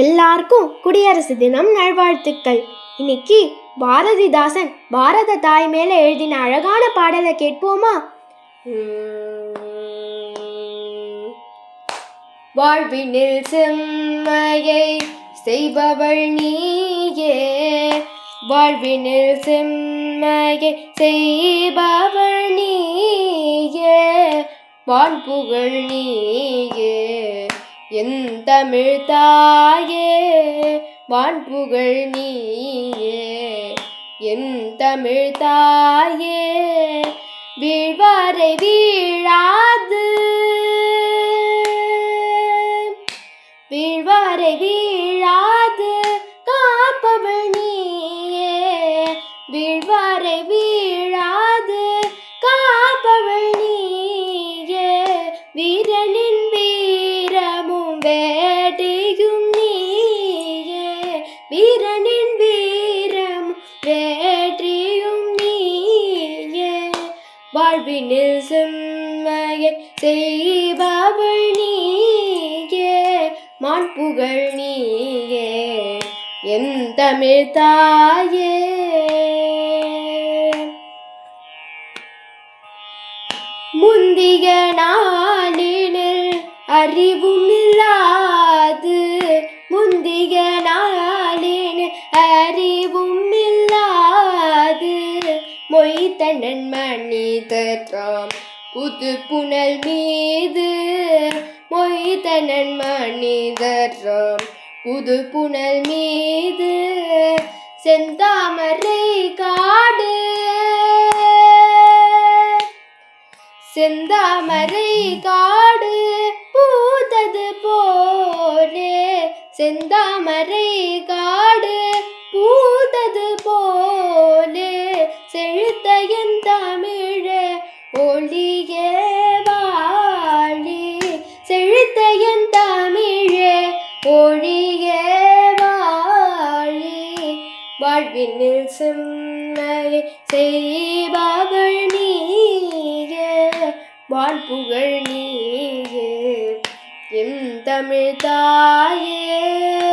எல்லாருக்கும் குடியரசு தினம் நல்வாழ்த்துக்கள். இன்னைக்கு பாரதிதாசன் பாரத தாய் மேல எழுதின அழகான பாடலை கேட்போமா? வாழ்வினில் செம்மையை செய்பவள் நீயே, வாழ்வினில் செம்மையை செய்பவள் நீயே, வான்புகழ் நீயே என் தமிழ் தாயே, வான்புகழ் நீயே என் தமிழ் தாயே. வீழ்வாரை வீழாது, வீழ்வாரை வீழாது காப்பவள் நீயே, வீழ்வாரை வீழாது காப்பவள் நீயே, வீரனின் வீரமும் வேட்டையும் நீயே, வீரனின் வீரமும் வேட்டையும் நீயே, வாழ்வினில் செம்மையை செய்பவள் நீயே, மாண்புகழ் நீயே என் தமிழ் தாயே. முந்திய நாளினில் அறிவும் இல்லாது, முந்திய நாளினில் அறிவும் இல்லாது, மொய்த்தனன் மனிதராம் புது புனல் மீது, மொய்த்தனன் மனிதராம் புது புனல் மீது, செந்தாமரை காடு, செந்தாமரை காடு பூத்தது போலே, செந்தாமரை காடு பூத்தது போலே, செழித்த என் தமிழே ஒளியே வாழி, செழித்த என் தமிழே ஒளியே வாழி, வாழ்வினில் செம்மையை செய்பவள் நீயே, வான்புகழ் நீயே என் தமிழ் தாயே.